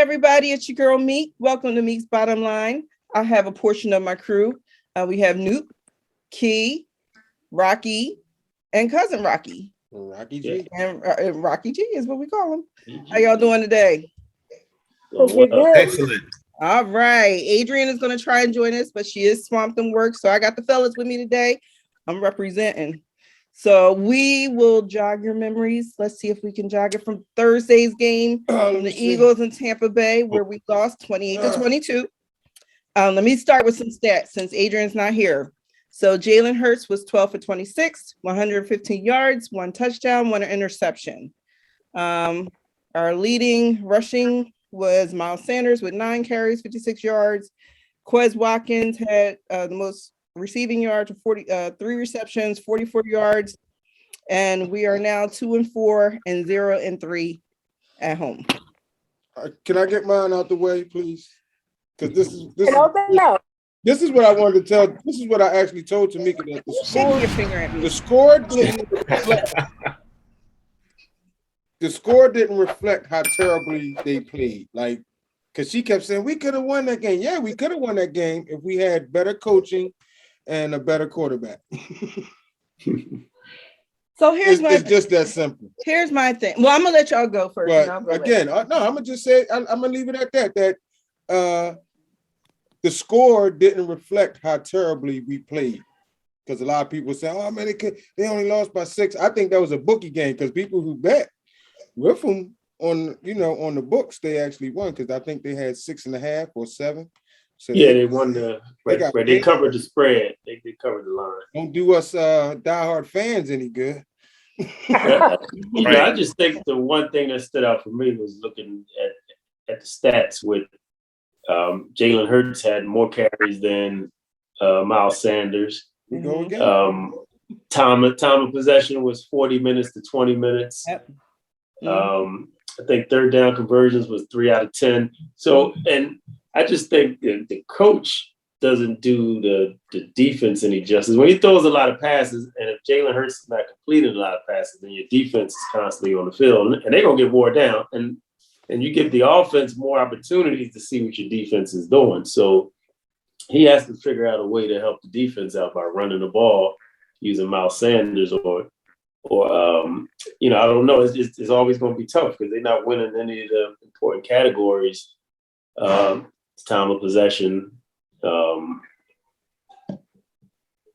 everybody, it's your girl Meek. Welcome to Meek's Bottom Line. I have a portion of my crew. We have Nuke, Key, Rocky, and cousin Rocky. Rocky G. And Rocky G is what we call him. How y'all doing today? Excellent. All right. Adrian is going to try and join us, but she is swamped in work. So I got the fellas with me today. I'm representing. So we will jog your memories. Let's see if we can jog it from Thursday's game from the Eagles in Tampa Bay, where we lost 28-22. Let me start with some stats since Adrian's not here. So Jalen Hurts was 12 for 26, 115 yards, 1 touchdown, 1 interception. Our leading rushing was Miles Sanders with 9 carries, 56 yards. Quez Watkins had the most receiving yards of 3 receptions, 44 yards. And we are now 2-4 and 0-3 at home. Can I get mine out the way, please? Because this is what I wanted to tell. This is what I actually told Tamika that the score didn't reflect. The score didn't reflect how terribly they played. Like, because she kept saying we could have won that game. Yeah, we could have won that game if we had better coaching and a better quarterback. So it's just that simple. Here's my thing. Well, I'm gonna let y'all go first. But again, I'm gonna just say I'm gonna leave it at that. That the score didn't reflect how terribly we played. Because a lot of people say, "Oh man, they only lost by 6." I think that was a bookie game because people who bet with them on the books they actually won because I think they had 6.5 or 7. So yeah, they won they covered the spread. They covered the line. Don't do us diehard fans any good. I just think the one thing that stood out for me was looking at the stats with Jalen Hurts had more carries than Miles Sanders. We go again. Time of possession was 40 minutes to 20 minutes. Yep. I think third down conversions was 3 out of 10. So, and I just think the coach doesn't do the defense any justice. When he throws a lot of passes, and if Jalen Hurts is not completing a lot of passes, then your defense is constantly on the field, and they're going to get wore down. And you give the offense more opportunities to see what your defense is doing. So he has to figure out a way to help the defense out by running the ball using Miles Sanders or I don't know. It's always going to be tough because they're not winning any of the important categories. Time of possession,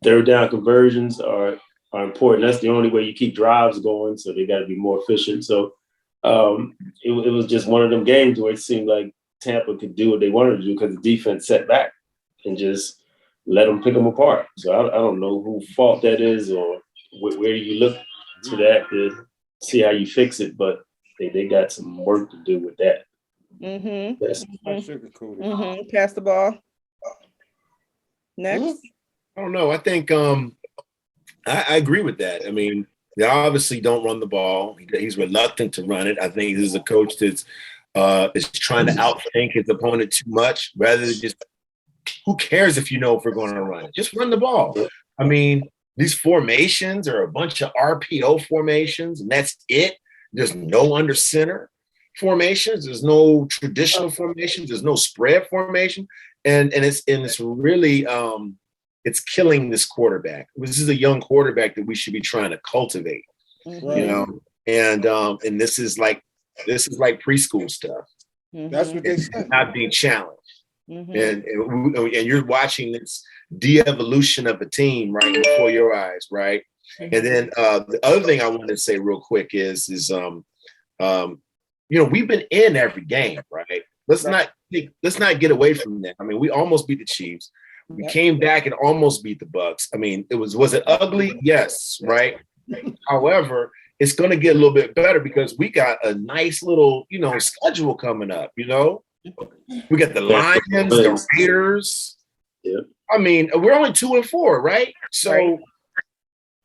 third down conversions are important. That's the only way you keep drives going. So they got to be more efficient. So it was just one of them games where it seemed like Tampa could do what they wanted to do because the defense set back and just let them pick them apart. So I don't know whose fault that is or where you look to that to see how you fix it, but they got some work to do with that. Mm-hmm. Yes. Mm-hmm. Pass the ball. Next. I don't know. I think I agree with that. I mean, they obviously don't run the ball. He's reluctant to run it. I think this is a coach that's is trying to outthink his opponent too much rather than just who cares if if we're going to run it? Just run the ball. I mean, these formations are a bunch of RPO formations, and that's it. There's no under center formations. There's no traditional formations. There's no spread formation, and it's really it's killing this quarterback. This is a young quarterback that we should be trying to cultivate, and this is like preschool stuff. Mm-hmm. That's what they said. Not being challenged. Mm-hmm. And you're watching this de-evolution of a team right before your eyes, right? Mm-hmm. And then the other thing I wanted to say real quick is we've been in every game, right? Let's not get away from that. I mean, we almost beat the Chiefs. We came back and almost beat the Bucks. I mean, was it ugly? Yes, right. However, it's going to get a little bit better because we got a nice little schedule coming up. We got the Lions, the Raiders. Yeah. I mean, we're only 2-4, right? So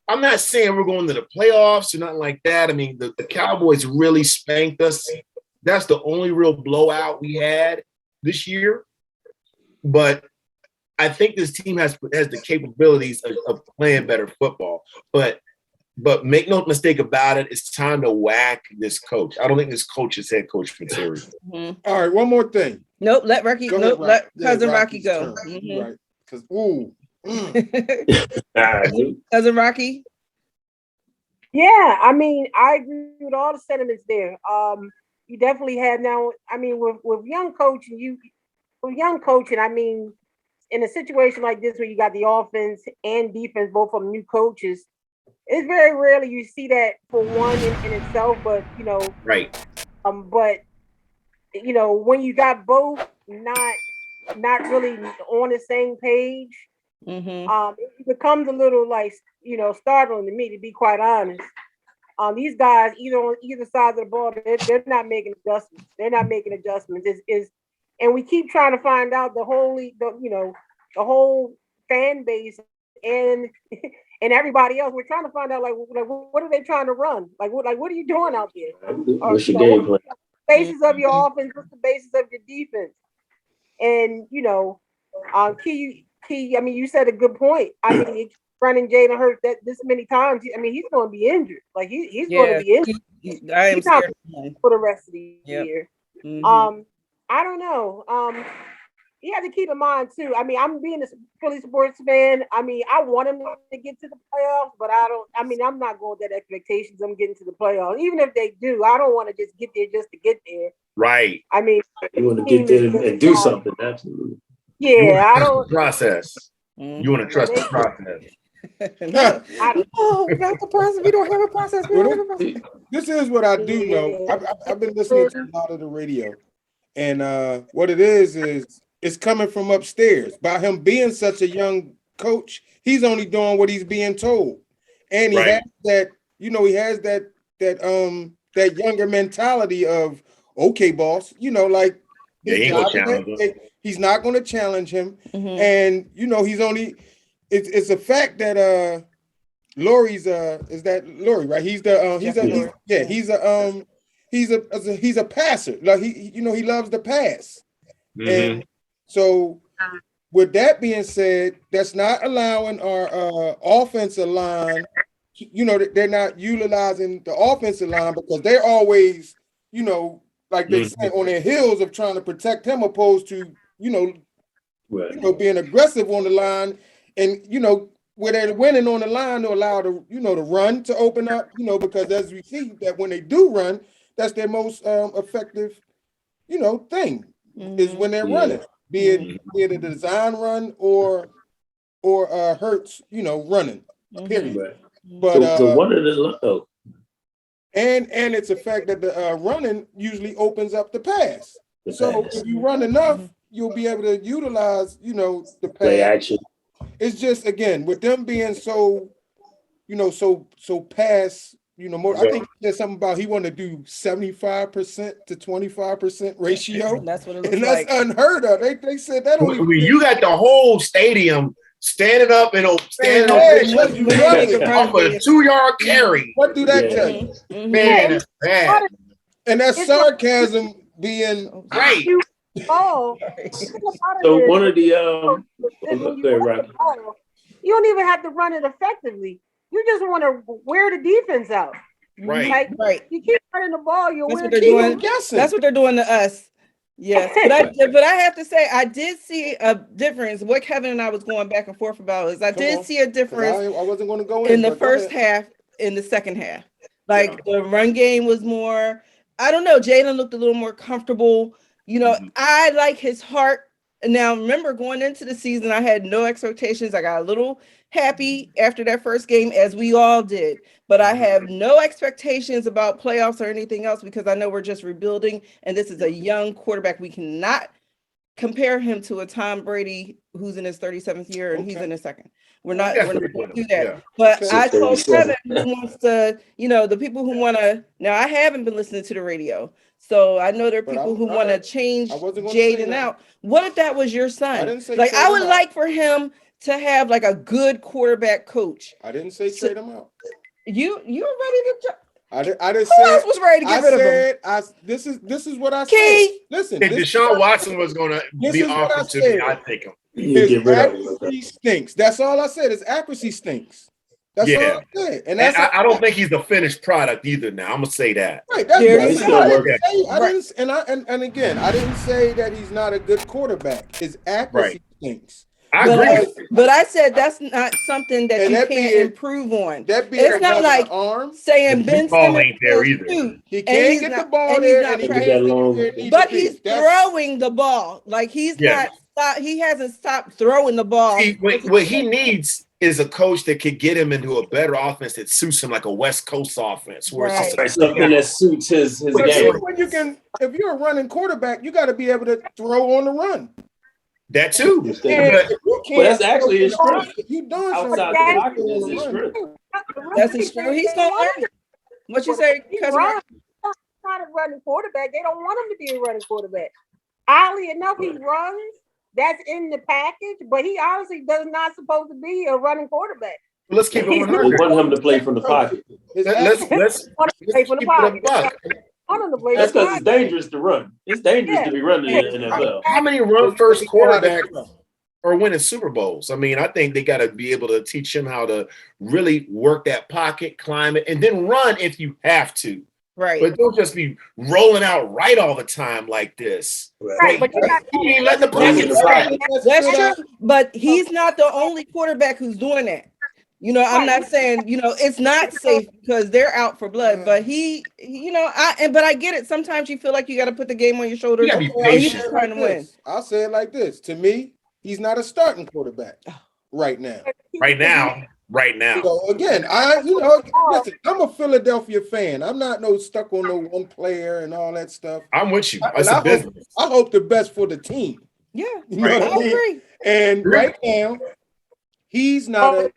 I'm not saying we're going to the playoffs or nothing like that. I mean, the Cowboys really spanked us. That's the only real blowout we had this year. But I think this team has the capabilities of playing better football. But but make no mistake about it, it's time to whack this coach. I don't think this coach is head coach material. Mhm. All right, one more thing. Nope, let Rocky. Go ahead, Nope, Rock. let Yeah, cousin Rocky Rocky's go. turn. Mhm. Right. Because Cousin Rocky. Yeah, I mean, I agree with all the sentiments there. You definitely have now. I mean, with young coaching, I mean, in a situation like this where you got the offense and defense, both of them new coaches, it's very rarely you see that for one in itself. But Right. but when you got both not really on the same page, Mm-hmm. it becomes a little like startling to me, to be quite honest. These guys, either on either side of the ball, they're not making adjustments. They're not making adjustments. And we keep trying to find out the whole fan base and and everybody else. We're trying to find out like what are they trying to run? Like what are you doing out there? What's your game plan? Basis of your offense, what's the basis of your defense? And Key. I mean, you said a good point. I mean, running Jalen Hurts that this many times. I mean, he's going to be injured. Like he's going to be injured. I am He's not scared of him. for the rest of the Yep. year. Mhm. I don't know. You have to keep in mind too. I mean, I'm being a Philly sports fan. I mean, I want him to get to the playoffs, but I don't. I mean, I'm not going with that expectations. I'm getting to the playoffs, even if they do. I don't want to just get there just to get there. Right. I mean, You want to get there and do something. Absolutely. yeah, I don't. Process. You want to trust the process. No, not the process. We don't have a process. We don't have a process. this is what I do know. I've been listening to a lot of the radio, and what it is it's coming from upstairs. By him being such a young coach, he's only doing what he's being told, and he has that. He has that younger mentality of okay, boss. Like He's not going to challenge him, Mhm. and he's only. It's a fact that Lori's is that Lori, right? He's the he's a passer. Like he loves to pass. Mm-hmm. And so with that being said, that's not allowing our offensive line, they're not utilizing the offensive line because they're always, like they say, on their heels of trying to protect him opposed to, being aggressive on the line. And where they're winning on the line to allow the the run to open up, because as we see that when they do run, that's their most effective, thing is when they're running, be it a design run or Hurts, running. Period. Right. But so one of the and it's a fact that the running usually opens up the pass. So pass. if you run enough, you'll be able to utilize, the Play pass. action. It's just again with them being so pass, more. I think there's something about he wanted to do 75% to 25% ratio, And that's what it looks and that's like. unheard of. They said that only. You got the whole stadium standing up and standing What you running? off a 2-yard carry. What do that tell you? Man, that's bad. And that's sarcasm being Right. Oh, So one of the you don't even have to run it effectively. You just want to wear the defense out. Right. Like, you keep running the ball, you're That's what they're doing. guessing. That's what they're doing to us. Yes, but I have to say I did see a difference. What Kevin and I was going back and forth about is I did see a difference I wasn't going to go in the first half, in the second half. Like the run game was more. I don't know. Jalen looked a little more comfortable. I like his heart. Now, remember going into the season, I had no expectations. I got a little happy after that first game, as we all did. But I have no expectations about playoffs or anything else because I know we're just rebuilding. And this is a young quarterback. We cannot compare him to a Tom Brady who's in his 37th year and he's in his second. We're not going to do that. Yeah. But I told Kevin who wants to, the people who want to, now I haven't been listening to the radio. So I know there are people who want to change Jaden out. What if that was your son? I would like for him to have like a good quarterback coach. I didn't say trade him out. You were ready to I didn't Who else was ready to get rid of him? This is what I said. Listen, if Deshaun Watson was going to be offered to me, I'd take him. His accuracy stinks. That's all I said. His accuracy stinks. That's Yeah. all I'm saying. And And that's I don't think he's the finished product either. Now I'm gonna say that. right. That's Jerry, what he's I still didn't working. say. I didn't, and again, I didn't say that he's not a good quarterback. His accuracy stinks. I But agree. but I said that's not something that And you that can't being- improve on. That being It's not having like an arm, saying The Ben big ball Simmons ain't there will either. shoot, he and can't he's get the not- ball and he's there, not and he Look at can't that get long- where it needs but to be. he's That's- throwing the ball. Like he's Yeah. he hasn't stopped throwing the ball. See, what he needs is a coach that could get him into a better offense that suits him, like a West Coast offense, where it's just Right, something that suits his But game. even when you can, if you're a running quarterback, you got to be able to throw on the run. that too. If But they- If you can't, Well, that's actually his strength. You doing Outside something the pocket is his run. strength. That's his strength. He's gonna learn it. What you say, He cousin? runs. He's not a running quarterback. They don't want him to be a running quarterback. Oddly enough, he runs. That's in the package, but he honestly does not supposed to be a running quarterback. let's keep it They 100. want him to play from the pocket. His Let's He wants to play keep from the it a pocket. buck. Want him to play That's from the because it's pocket. dangerous to run. It's dangerous to be running in the NFL. How many run first quarterbacks are winning Super Bowls? I mean, I think they got to be able to teach him how to really work that pocket, climb it, and then run if you have to. Right. But don't just be rolling out right all the time like this. Right, but you're not. He ain't letting the Running in pocket the stretch. pocket. That's true. But he's not the only quarterback who's doing that. You know, I'm not saying, it's not safe because they're out for blood, but but I get it. Sometimes you feel like you got to put the game on your shoulders. You gotta be and you're patient. just trying to win. I'll say it like this. To me, he's not a starting quarterback right now. Right now. So again, listen, I'm a Philadelphia fan. I'm not stuck on no one player and all that stuff. I'm with you. It's And a business. I hope the best for the team. Yeah, You know I what I mean? agree. And right now, he's not a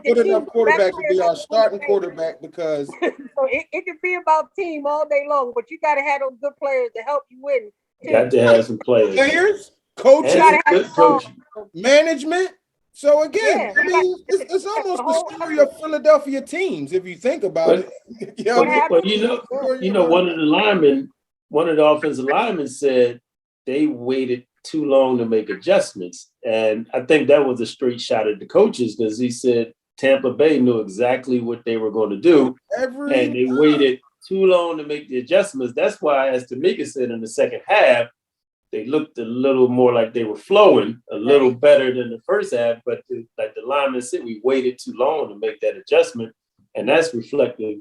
good enough quarterback to be our starting quarterback because So it can be about team all day long, but you got to have those good players to help you win. Got to have some players. players, coaches, And good coaching. management. So again, Yeah. I mean, it's almost the story of Philadelphia teams if you think about it. What happened? But one of the offensive linemen said they waited too long to make adjustments. And I think that was a straight shot at the coaches because he said Tampa Bay knew exactly what they were going to do. And they waited too long to make the adjustments. That's why, as Tamika said, in the second half, they looked a little more like they were flowing a little better than the first half. But like the lineman said, we waited too long to make that adjustment. And that's reflective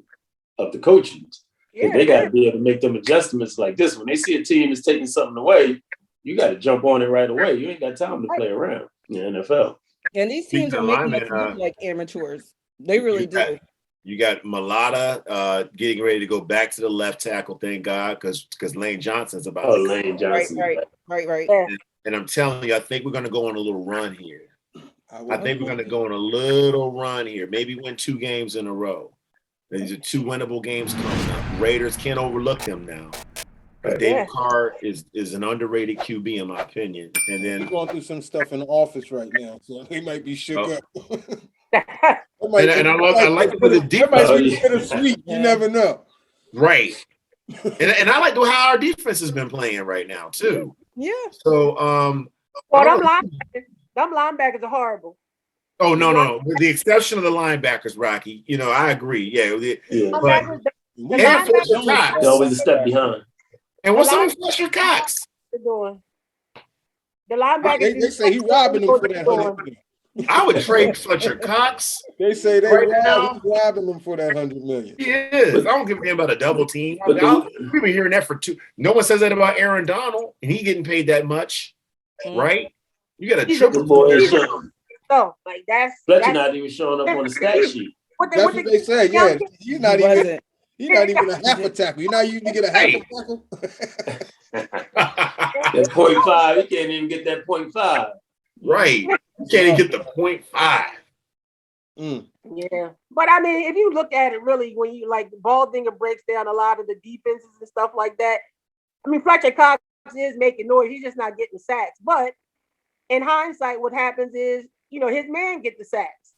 of the coaches. Yeah. They got to be able to make them adjustments like this. When they see a team is taking something away, you got to jump on it right away. You ain't got time to play around in the NFL. And these teams are making us look like amateurs. They really do. You got Mulata getting ready to go back to the left tackle, thank God, because Lane Johnson's about to Lane Johnson. Right. Yeah. And I'm telling you, I think we're going to go on a little run here. I think we're going to go on a little run here. Maybe win 2 games in a row. These are 2 winnable games coming up. Raiders can't overlook them now. David Carr is an underrated QB in my opinion. And then he's going through some stuff in the office right now, so he might be shook up. And I like the defense. Might be bittersweet. You never know. Right. and I like how our defense has been playing right now too. Yeah. So Well, them linebackers are horrible. Oh no. With the exception of the linebackers, Rocky. I agree. Yeah. But Linebackers- They're always a step behind. And what's up with Fletcher Cox? The linebackers. They say he robbing them for that $100 million. I would trade Fletcher Cox. They say he's now. robbing them for that $100 million. He is. I don't give a damn about a double team. We've been hearing that for 2. No one says that about Aaron Donald, and he getting paid that much, right? You got a triple boy. So like that's not even showing up on the stat sheet. That's what they say. Yeah, he's not even. He's not even a half a tackle. You know, you get a half a tackle. That 0.5, you can't even get that 0.5. Right. You can't even get the 0.5. Yeah. But I mean, if you look at it really, when you like Baldinger breaks down a lot of the defenses and stuff like that, I mean, Fletcher Cox is making noise. He's just not getting sacks. But in hindsight, what happens is, his man get the sacks,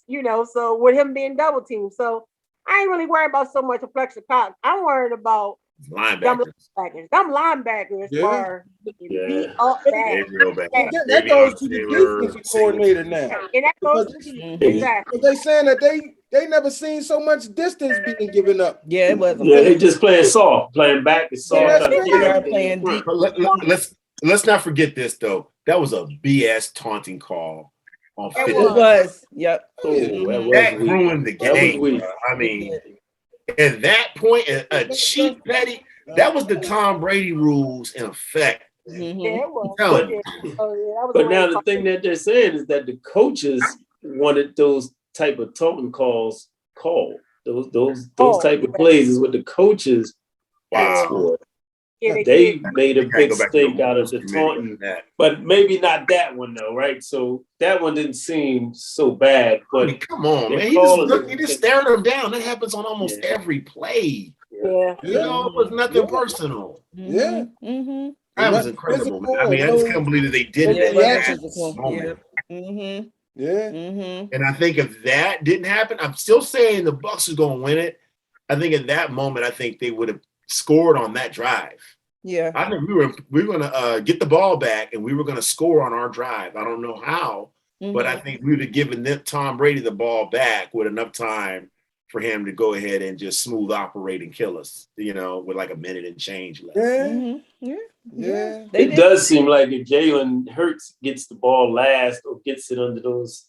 so with him being double teamed. So I ain't really worried about so much of Fletcher Cox. I'm worried about Linebackers. Them linebackers Yeah. are Yeah. beat up They bad. real bad. That goes to the defensive coordinator now. And that goes to Because the exactly. they saying that they never seen so much distance being given up. Yeah, it was. Yeah, they just playing soft, playing back is soft. Yeah, trying to they get are everything playing in front. deep. But let's not forget this though. That was a BS taunting call on It It fifth. was. Yep. Oh, that was That weak. ruined the That was game. weak. I mean, at that point, a cheap petty. That was the Tom Brady rules in effect. Mhm. Yeah, it was. I'm telling you. Oh, yeah, that was But a now lame the thing that they're saying is that the coaches wanted those type of taunting calls called. Those type of plays is what the coaches asked for. Yeah, They made a Gotta big go back to stink the out of rules the committee on taunting, that. but maybe not that one though, right? So that one didn't seem so bad. I But mean, come on, they man. call it- He just staring him down. That happens on almost Yeah. every play. Yeah. You know, it was nothing Yeah. personal. Yeah. Mm-hmm. That was Nothing incredible. physical I mean, I or just no- can't believe that they did Yeah, that it wasn't in that physical. moment. Yeah. Mm-hmm. Yeah. Mm-hmm. And I think if that didn't happen, I'm still saying the Bucks are going to win it. I think at that moment, I think they would have scored on that drive. Yeah. I think we were going to get the ball back and we were going to score on our drive. I don't know how, but I think we would have given Tom Brady the ball back with enough time for him to go ahead and just smooth operate and kill us, you know, with like a minute and change left. Yeah. Mm-hmm. Yeah. Yeah. They it did. does seem like if Jalen Hurts gets the ball last or gets it under those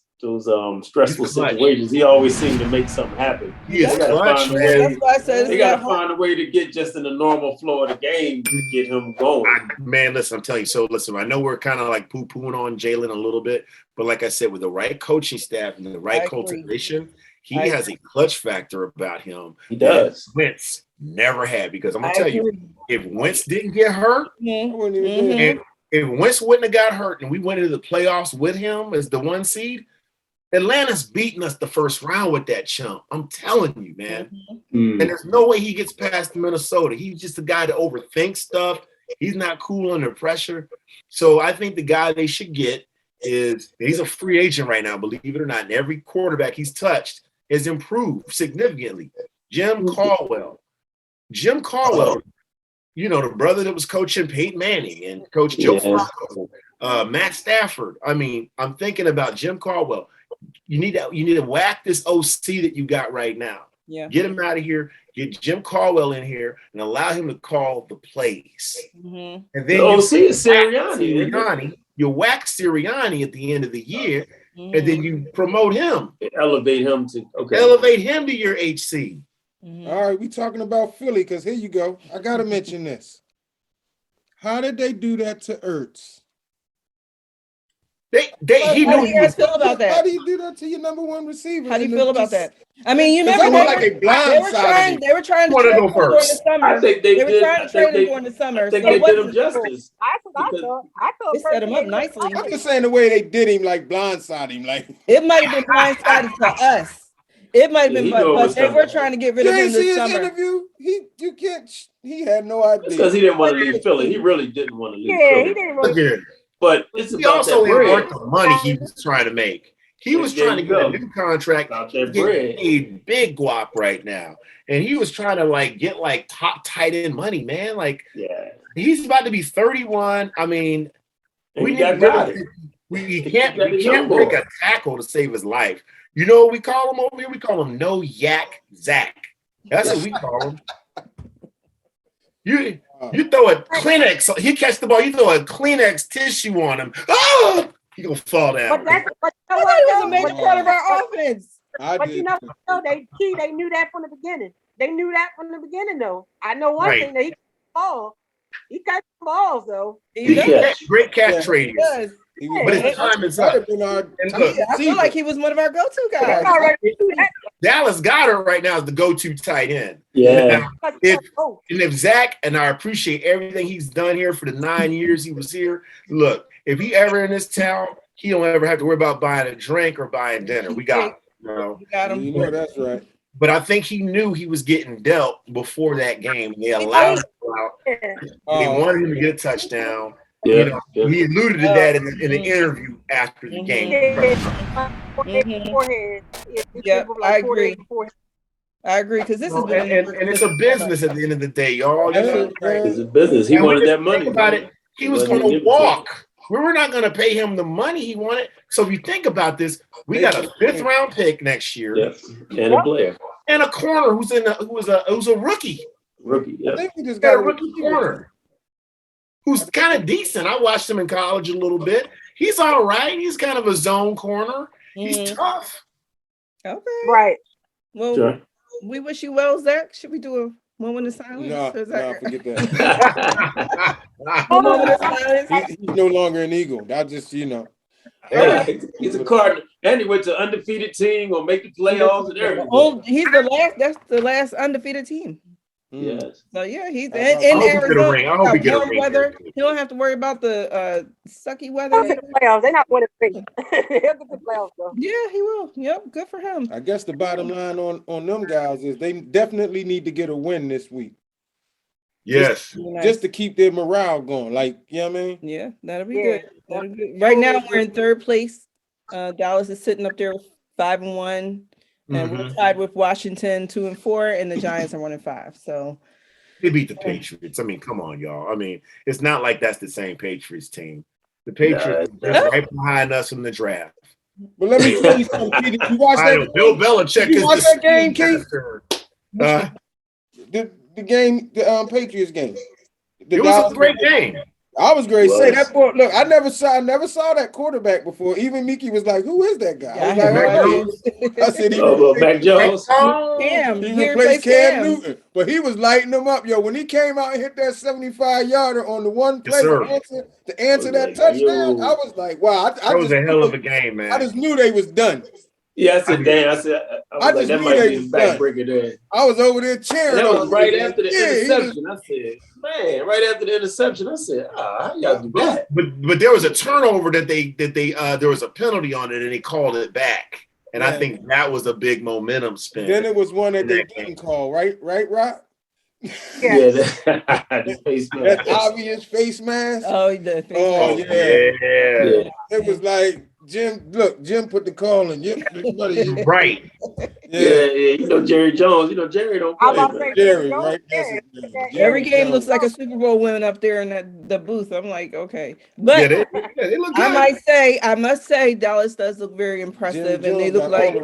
stressful He's clutch. situations, he always seems to make something happen. He is They gotta clutch, find a man. way. That's why I said They it's gotta not find a way to get just in the normal flow of the game to get him going. Man, listen, I'm telling you. So, listen, I know we're kind of like poo-pooing on Jalen a little bit, but like I said, with the right coaching staff and the right I agree. cultivation, he I has a clutch factor about him. He does. that Wentz never had. Because I'm I gonna tell you, agree. if Wentz didn't get hurt, I wasn't even there. and if Wentz wouldn't have got hurt, and we went into the playoffs with him as the 1 seed, Atlanta's beating us the first round with that chump. I'm telling you, man. Mm. And there's no way he gets past Minnesota. He's just a guy that overthinks stuff. He's not cool under pressure. So I think the guy they should get he's a free agent right now, believe it or not. And every quarterback he's touched has improved significantly. Jim Caldwell, you know, the brother that was coaching Peyton Manning and Coach Joe Flacco, Matt Stafford. I mean, I'm thinking about Jim Caldwell. You need to whack this OC that you got right now. Yeah. Get him out of here. Get Jim Caldwell in here and allow him to call the plays. Mm-hmm. And The then OC is Sirianni. You whack Sirianni at the end of the year, and then you promote him. Elevate him to Elevate him to your HC. Mm-hmm. All right, we talking about Philly because here you go. I gotta mention this. How did they do that to Ertz? He How knew do he you guys was. feel about How that? do you do that to your number one receiver? How do you feel about that? I mean, you 'Cause remember that was like a blindsided. they were trying to Wanna trade go him during the first. summer. I think they were did. trying to trade him during the summer. I think so they it did him wasn't- justice. I thought They set him up nicely. I'm just saying the way they did him, like blindside him, like It might have been blindsided to us. It might have Yeah, been, he knew it but was they were coming. trying to get rid you of him ain't see this his summer. interview. He had no idea. Because he didn't want to leave Philly. He really didn't want to leave Yeah, he Philly. didn't Look really. here. But it's He about also that ain't bread. worth the money he was trying to make. He was There trying to you get go. a new contract. About He's that getting bread. paid big guap right now, and he was trying to get top tight end money, man. Like Yeah. he's about to be 31. I mean, And we he need to got get it. we He can't got the we young can't break boy. a tackle to save his life. You know what we call him over here? We call him No Yak Zach. That's what we call him. You throw a Kleenex, he catch the ball, you throw a Kleenex tissue on him. Oh, he gonna fall down. But I thought he was a major part of our offense. But you know, they knew that from the beginning. They knew that from the beginning, though. I know one Right. thing that he catch ball. He catch balls though. He does. Yeah. Great catch He radius. does. But his time is up. And look, I feel like he was one of our go-to They guys. already knew that. Dallas Goedert right now is the go-to tight end. Yeah. If- Oh, And if Zach, and I appreciate everything he's done here for the 9 years he was here, look, if he ever in this town, he don't ever have to worry about buying a drink or buying dinner. We got him. You know? You got him. You know that's right. But I think he knew he was getting dealt before that game. They allowed him to go out. yeah. They wanted him to get a touchdown. You Yeah. know, Yeah. he alluded to that in the interview after the Mhm. game. Yeah. Forehead. Yeah, he Yep, was I like agree. 48 forehead. I agree because this has And, been and it's a business at the end of the day, y'all. You know? It's a business. He And we wanted that didn't money. think about it. He was wasn't going gonna to give it to him. walk. We were not going to pay him the money he wanted. So if you think about this, we got a 5th round pick next year, Yep. And a player. and a corner who's a rookie. Rookie. I Yep. think we just Got got a rookie corner who's kind of decent. I watched him in college a little bit. He's all right. He's kind of a zone corner. He's tough. Okay. Right. Well, Sure. we wish you well, Zach. Should we do a moment of silence? No, Or is that- forget that. A moment of silence. He's no longer an Eagle. That just, Hey, he's a Cardinal. And he went to undefeated team, gonna make the playoffs and everything. Oh, he's the last. That's the last undefeated team. Yes. So yeah, he's I in hope he get a Arizona. ring. I hope he got get a warm ring weather. there. He don't have to worry about the sucky They'll weather. get the playoffs. They're not winning things. They'll get the playoffs though. Yeah, he will. Yep, good for him. I guess the bottom line on them guys is they definitely need to get a win this week. Yes. Nice. Just to keep their morale going. Like, you know what I mean? Yeah, that'll be Yeah. good. That'll be good. Right now we're in 3rd place. Dallas is sitting up there with 5-1, and we're tied with Washington 2-4, and the Giants are 1-5. So They beat the Patriots. I mean, come on, y'all. I mean, it's not like that's the same Patriots team. The Patriots are just right behind us in the draft. But let me tell you something, Keith. Did you watch I that know Bill Belichick Did you is watch the that game, Keith? Uh, The game, the Patriots game? it was a great game. I was great. Was. Say that boy. Look, I never saw that quarterback before. Even Mickey was like, "Who is that guy?" Yeah, I I had was no like, idea. I said, Oh, Mac Jones. Cam, He he replaced replaced Cam Cam. Newton, but he was lighting them up, yo. When he came out and hit that 75-yarder on the one play sir. to answer that like, touchdown, yo. I was like, wow. That was a hell of a game, I man. just knew they was done. Yeah, I said, damn. I was I like, just that knew might they be was a done. backbreaker there. I was over there cheering. And that was on right him. after the Yeah, he interception. I said, man, right after the interception, I said, how y'all do that? But there was a turnover that they there was a penalty on it and they called it back. And I Yeah. think that was a big momentum spin. Then it was one that they that game. didn't call, right? Right, Rock? Yeah, the face That mask. obvious face mask. Oh, the Oh, face. yeah. Yeah. It was like Jim put the call in. Jim, Right. Yeah, you know Jerry Jones. You know Jerry don't I'm play. about to man. say Jerry, Jones, right? That's yeah. his name. Yeah. Every Jerry game Jones. looks like a Super Bowl win up there in the booth. I'm like, okay, Yeah, but they look good. I must say, Dallas does look very impressive, Jim and they Jones look got all like the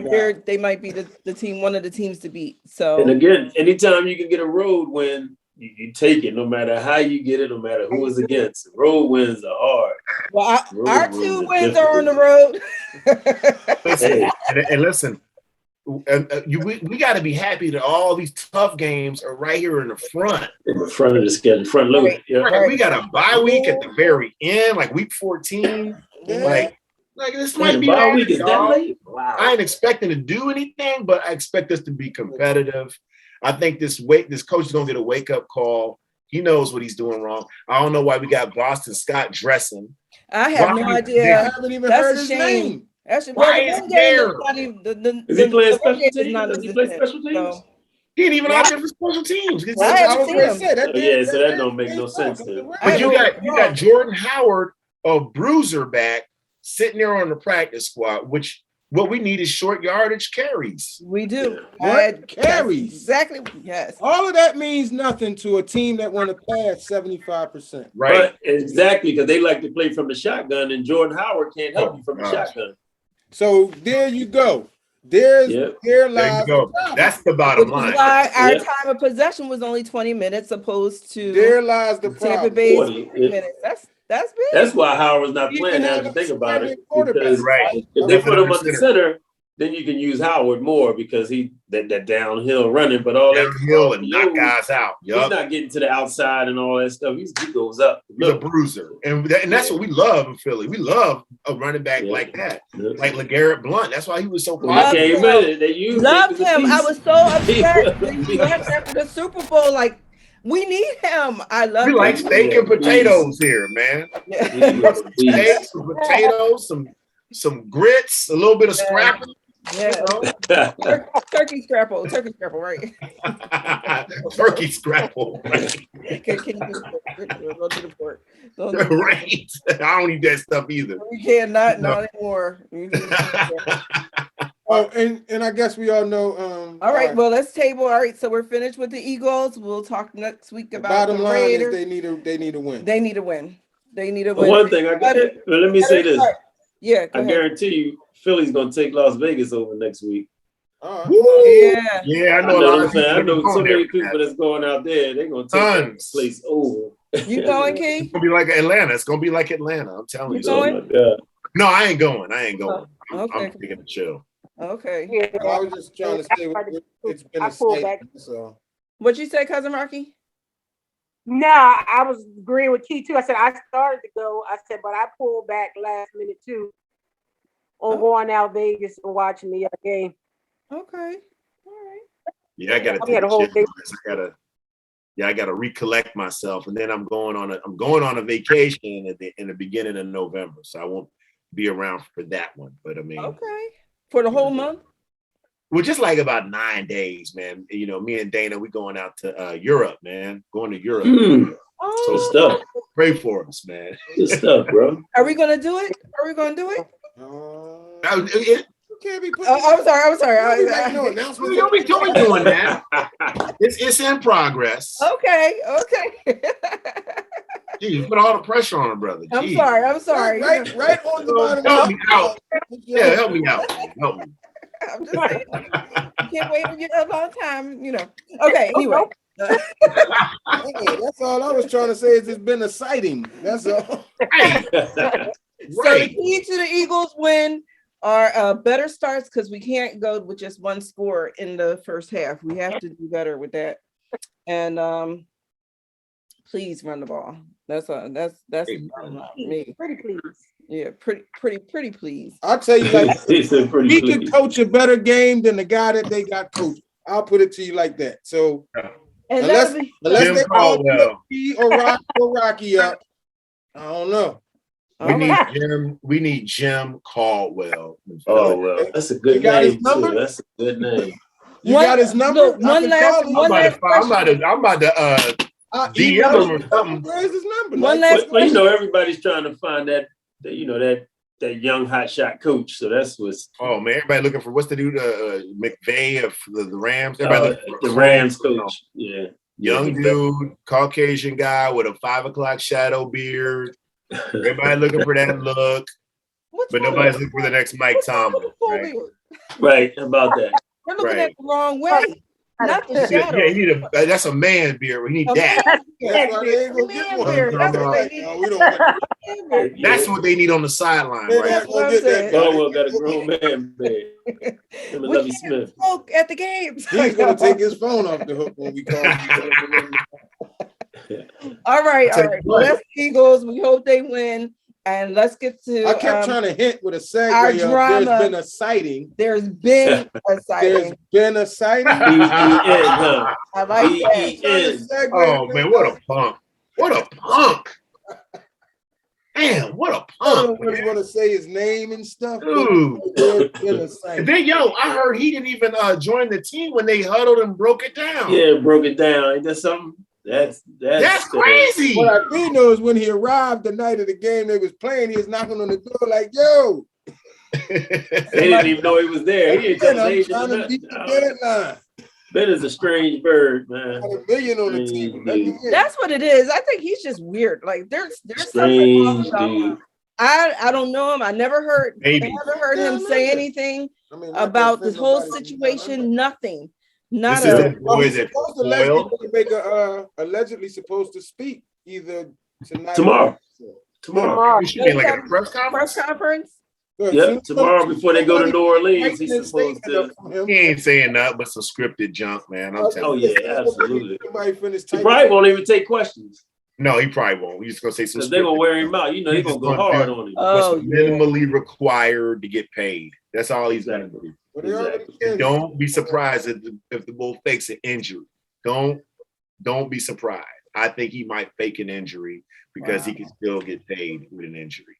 referees. they might be the team, one of the teams to beat. So And again, anytime you can get a road win, you take it, no matter how you get it, no matter who it's against. Road wins are hard. well, Road our wins 2 are wins are on the difficult. road. Listen, and listen, we got to be happy that all these tough games are right here in the front. In the front of the schedule, front loaded. Right. Yeah. Right, we got a bye week at the very end, like week 14. Yeah. Like this Man, might the be bye bad, week is that y'all. late? Wow. I ain't expecting to do anything, but I expect us to be competitive. I think this coach is gonna get a wake up call. He knows what he's doing wrong. I don't know why we got Boston Scott dressing. I have no I idea. haven't even That's heard a his shame. name. That's Why the is one game there? is not even Is he playing the special one game is teams? not Does he play existent. special teams? So He ain't even out there for special teams. It's Well, I just- haven't I was seen gonna him. say that. Oh, yeah, so that don't make no sense then. But you got Jordan Howard, a bruiser back, sitting there on the practice squad, which what we need is short yardage carries. we do. What? That's Carries? exactly. Yes. All of that means nothing to a team that want to pass 75%. Right. But exactly, because they like to play from the shotgun, and Jordan Howard can't help you from the gosh. shotgun. So there you go. There There lies you go. the problem. That's the bottom Which is line. why our Yep. time of possession was only 20 minutes opposed to There lies the Tampa problem. Bay's 40. 50 minutes. That's big. That's why Howard's not You playing can now. have If a you think about it, second quarterback. because Right. if they put him Definitely on the center, then you can use Howard more because he that downhill running. But all that Downhill and knock guys out. he's Yup. not getting to the outside and all that stuff. He goes up. He's a bruiser. And that's what we love in Philly. We love a running back Yeah. like that. Yeah. Like LeGarrette Blunt. That's why he was so When Love he popular. came him. in, they used Loved him. as a him. I piece. was so upset when He he was- left after the Super Bowl. Like, we need him. I love We him. like steak and potatoes here, man. He was a beast. Steak, some potatoes, some grits, a little bit of scrapping. Yeah. Turkey scrapple, right? Turkey scrapple. Right. Can you go to the pork? Don't do the Right. I don't eat that stuff either. We cannot, not anymore. Oh, and I guess we all know. All right, well, let's table. All right, so we're finished with the Eagles. We'll talk next week the about bottom the line Raiders. is they need a win. They need a win. They need a But win. one thing I got, but let me say this. Yeah, go I ahead. guarantee you, Philly's gonna take Las Vegas over next week. All right. Yeah. Yeah, I I know a know lot what I'm of saying. I people. know so many people that's going out there. They're gonna take that Tons. place over. You going, It's Key? gonna be like Atlanta. It's gonna be like Atlanta. I'm telling You you. going? Oh my God. No, I ain't going. Okay. I'm taking a chill. Okay. Yeah, I was just trying to say it's been I a pulled sight. back. So What'd you say, Cousin Rocky? Nah, I was agreeing with Key too. I said I started to go. I said, but I pulled back last minute too on going out Vegas and watching the game. Okay. All right. Yeah, I gotta We take had a a whole chill. day. I gotta recollect myself, and then I'm going on a vacation in the beginning of November, so I won't be around for that one. But I mean, Okay. For the whole month? well, just like about 9 days, man. You know, me and Dana, we going out to Europe, man. Going to Europe. Good Oh, stuff. Pray for us, man. Good stuff, bro. are we gonna do it? Are we gonna do it? you can't be putting. I'm sorry. Don't be making no announcements. Don't be doing that. It's in progress. Okay. Jeez, put all the pressure on him, brother. I'm Jeez. sorry. Right on the bottom. Help me out. Yeah, help me out. Help me. I'm just saying. You can't wait a long time, Okay, anyway. Hey, that's all I was trying to say is it's been a sighting. That's all. Right. So the key to the Eagles win are better starts because we can't go with just one score in the first half. We have to do better with that. And please run the ball. That's me. Pretty please. Yeah, pretty please. I'll tell you, like, He said pretty he could please. coach a better game than the guy that they got coached. I'll put it to you like that. So And unless that'll be Jim they call Caldwell. P or Rocky up, I don't know. We need Jim Caldwell. Oh well, that's a good You got his name number? too. That's a good name. You got his number? Look, I can call him. I'm about to DM him or something. Where's his number? One Like, last But everybody's trying to find that young hotshot coach. So that's what's Oh man, everybody looking for what's the dude McVay of the Rams? Everybody looking for the Rams coach. Yeah. Young dude, Caucasian guy with a 5 o'clock shadow beard. Everybody looking for that look, but nobody's looking for the next Mike Tomlin. Right? Right about that. We're looking at the wrong way. Not the shadow. Yeah, you need that's a man beard. We need that. that's why they ain't gonna get one. That's what they need. No, we don't want That's what they need on the sideline, They're right? not gonna get that. Barwell got a grown man bed. Him and We Lovey can't Smith. smoke at the games. He's gonna take his phone off the hook when we call him. All right. I'll tell you what. Let's Eagles. We hope they win. And let's get to I kept trying to hint with a our segue of drama. there's been a sighting. There's been a There's sighting. been a sighting. huh? I like that. B-E-N. Oh man, what a punk! What a punk! Man, what a I don't punk! really want to say his name and stuff. but Dude. there's been a And sighting. then I heard he didn't even join the team when they huddled and broke it down. Yeah, broke it down. Ain't that something? That's crazy. What I do know is when he arrived the night of the game they was playing, he was knocking on the door like, "Yo, They didn't even know he was there. He didn't I'm tell trying to beat the deadline." Ben is a strange bird, man. Got $1 million on the team. Let me in. That's what it is. I think he's just weird. Like there's something Strange wrong about him. dude. I don't know him. I never heard him say anything I mean, not about to this offend whole nobody, situation. Nothing. Not This is a the boys at supposed to Foil. allegedly supposed to speak either tonight Tomorrow. or Tomorrow. You should be like a press conference. press conference. Yep, tomorrow before they go to New Orleans, he's supposed to. He ain't saying nothing but some scripted junk, man. I'm telling you. Oh yeah, absolutely. Somebody finished He probably won't even take questions No, he probably won't. He's just gonna say some. because they're gonna scripted wear junk. him out. They're He's gonna just go gonna hard do on him. Oh, What's minimally required to get paid. That's all he's gonna do. And don't be surprised if the bull fakes an injury. Don't be surprised. I think he might fake an injury because he can still get paid with an injury.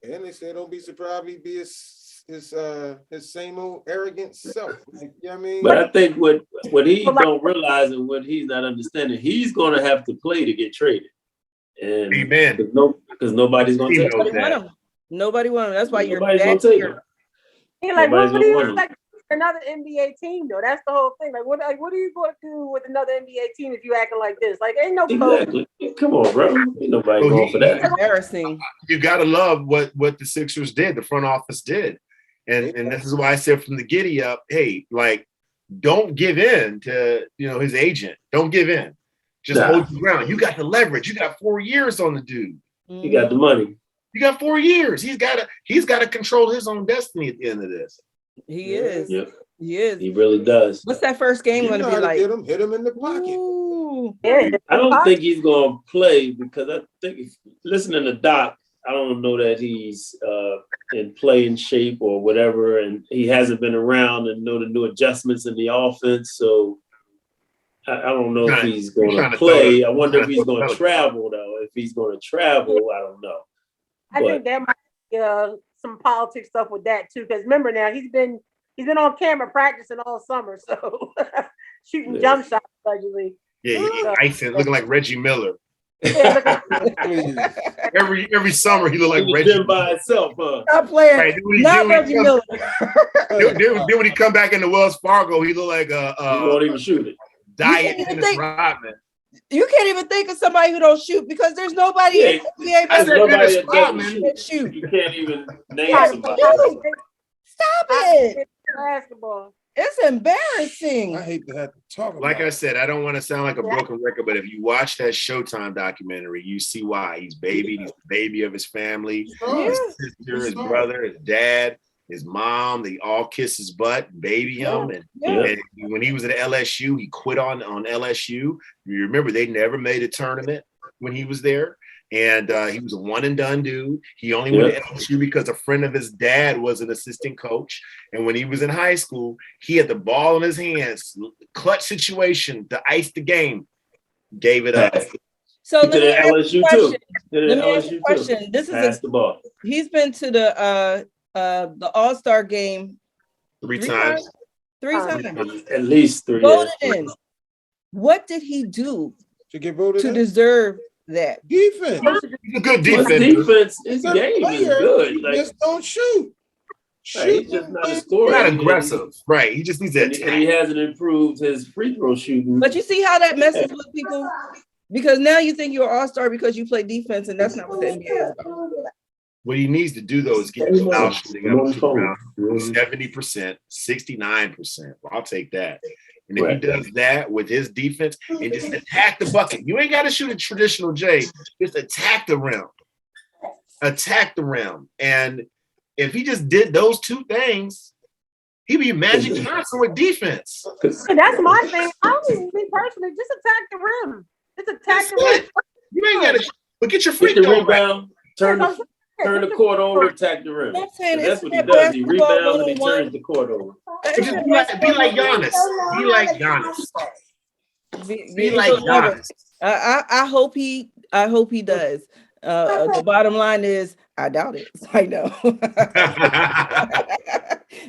And they said, don't be surprised he be his same old arrogant self. Like, you know what I mean? But I think what he don't realize and what he's not understanding, he's gonna have to play to get traded. And Amen. because nobody's gonna take knows him. that. Nobody want him. That's why you're Nobody's back gonna take here. him. He like, Nobody's what gonna do want you him. like? another NBA team though. That's the whole thing. What are you going to do with another NBA team if you acting like this? Like, ain't no coach. Exactly. Come on, bro. Ain't nobody Well, going for It's that. embarrassing. You got to love what the Sixers did, the front office did. And this is why I said from the giddy up, hey, like, don't give in to, his agent. Don't give in. Just hold your ground. You got the leverage. You got 4 years on the dude. He got the money. You got 4 years. He's got to control his own destiny at the end of this. He is. Yep. He is. He really does. What's that first game You going to know be how to like? get him, hit him in the pocket. Ooh. Yeah, I don't think he's going to play because I think listening to Doc, I don't know that he's in playing shape or whatever, and he hasn't been around and know the new adjustments in the offense. So I don't know if he's going to play. I wonder if he's going to travel, though. If he's going to travel, I don't know. I think there might be some politics stuff with that too. Because remember now, he's been on camera practicing all summer, so shooting jump shots allegedly. Yeah, he's icing, looking like Reggie Miller. Yeah, Every summer he looked like Reggie Reggie by itself, huh? Stop playing. Right, Not Reggie Miller. then when he come back into Wells Fargo, he looked like He won't even shoot it. Diet You Dennis Rodman. You can't even think of somebody who don't shoot because there's nobody in the NBA I said Dennis that Rodman. that shoot. You can't even name somebody. Stop it. basketball. It's embarrassing. I hate to have to talk about Like I it. said, I don't want to sound like a broken record, but if you watch that Showtime documentary, you see why he's babied. He's the baby of his family, his sister, his brother, his dad, his mom. They all kiss his butt, baby him. And when he was at LSU, he quit on LSU. You remember they never made a tournament when he was there. And he was a one and done dude. He only went to LSU because a friend of his dad was an assistant coach. And when he was in high school, he had the ball in his hands, clutch situation to ice the game, gave it up. So He did it at LSU too. Let me ask you a question. This is the ball. He's been to the All-Star game Three times. Three times. At least 3 Voted in. What did he do To get voted to in? deserve that? Defense. He's a good His defense. defense, his Good game is player. good. He Like, just don't shoot. right, he's just not a scorer. Not aggressive. Right. He just needs to And he attack. hasn't improved his free throw shooting. But you see how that messes with people? Because now you think you're an all-star because you play defense, and that's not what the NBA is about. What he needs to do, though, is get his foul shooting up to around Mhm. 70%, 69%. Well, I'll take that. And if Right. he does that with his defense and just attack the bucket, you ain't got to shoot a traditional J. Just attack the rim. Attack the rim. And if he just did those two things, he'd be Magic Johnson with defense. And that's my thing. I don't me personally, just attack the rim. Just attack the rim. You ain't got to, but get your free Get the throw back. rebound, turn the court over, attack the rim. I'm saying That's it's what he that does. He basketball rebounds and he 101. turns the court over. Just be like Giannis. Be like Giannis. Be like Giannis. I hope he does. The bottom line is I doubt it. I know.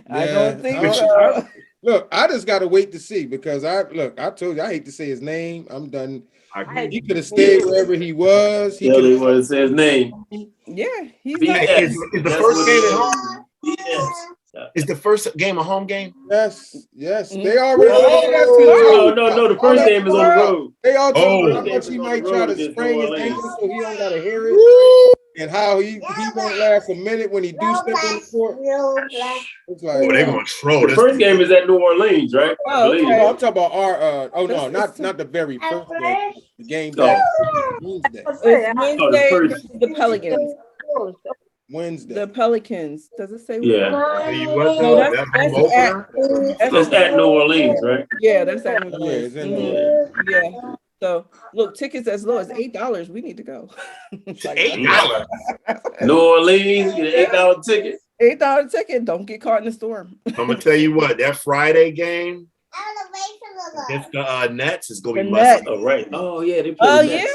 I don't think so. Look, I just gotta wait to see because I told you I hate to say his name. I'm done. I agree. He could have stayed wherever he was. He Tell could me what it says his name. Yeah, he's BS. Is the That's first what game it at is. home? BS. Is the first game a home game? yes. Mhm. They already No. The first game is on the road. They all talk Oh. about how much he might try to Against sprain New his Orleans. ankle so he don't gotta hear it. And how he won't last a minute when he do step on the court. It's like Oh, they're gonna troll The this. first game is at New Orleans, right? I Oh, believe. okay. I'm talking about our not the very first game. The game that Wednesday. It's Wednesday first. versus the Pelicans. Wednesday. The Pelicans. Does it say? Yeah. Tell you what, No, though, that's that home opener. That's at New Orleans, right? Yeah, that's at New Yeah, Orleans. it's in Mhm. Yeah. So look, tickets as low as $8. We need to go. It's like, $8. New Orleans, get an $8 ticket. $8 ticket. Don't get caught in the storm. I'm gonna tell you what, that Friday game against the Nets is gonna The be must. Oh, right. Oh, yeah. They play Oh the Nets.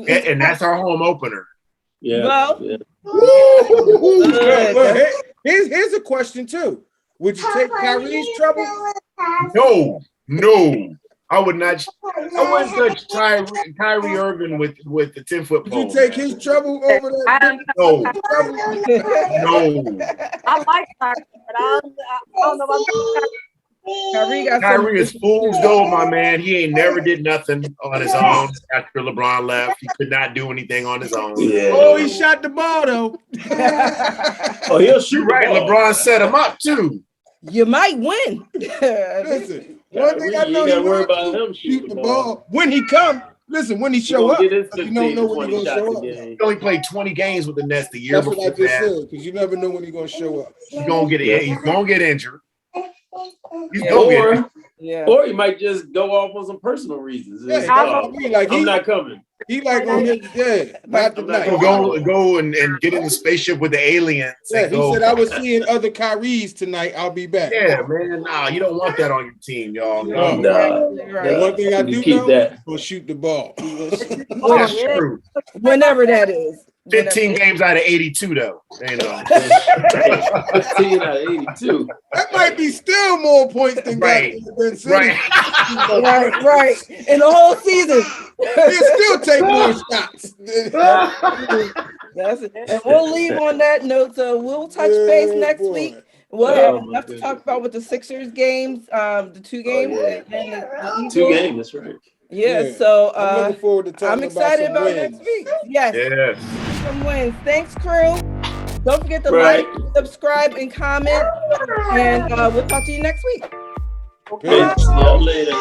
yeah. And that's our home opener. Yeah. Well, yeah. Look, here's a question too. Would you take Kyrie's trouble? No. I would not. I wouldn't touch Kyrie Irving with the 10-foot Would pole. you take his trouble over that? No, Trouble? no. I like Kyrie, but I don't know about Kyrie got some Kyrie is fool's gold, my man. He ain't never did nothing on his own after LeBron left. He could not do anything on his own. Yeah. Oh, he shot the ball though. Oh, he'll shoot. You're right. the ball. LeBron set him up too. You might win. Listen, one thing I You know, ain't he gotta worry will about do, him shoot the ball when he come. Listen, when he show up, Get his you 15 don't know to when 20 he gonna shots show a up. game. He only played 20 games with the Nets the year That's what I before just that. said, because you never know when he's gonna show up. He's gonna get injured. He's Yeah. gonna get Or, injured. Yeah. or he might just go off on some personal reasons. Yeah, It's, that's "Oh, what I mean. Like I'm not coming. he like on his not tonight. Go and get in the spaceship with the aliens. Yeah, And he go. said I was seeing other Kyries tonight. I'll be back. Yeah, man. Nah, you don't want that on your team, y'all. No. Nah, And one thing I you do keep know, that. he's gonna shoot the ball. That's true. Whenever that is. 15 games out of 82, though. You know. 15 out of 82. That might be still more points than Right. than City. Right. Right. In the whole season. He'll still take more shots. That's it. And we'll leave on that note. So we'll touch base Yeah, next boy. week. We'll Oh, have my enough to goodness. talk about with the Sixers games, the 2 games, yeah. and then the 2 Eagles. games, that's right. Yeah, so I'm looking forward to talking I'm excited about, about next week. Yes, Yeah. some wins. Thanks, crew. Don't forget to Right. like, subscribe, and comment. And we'll talk to you next week. Okay. Bitch, see y'all later.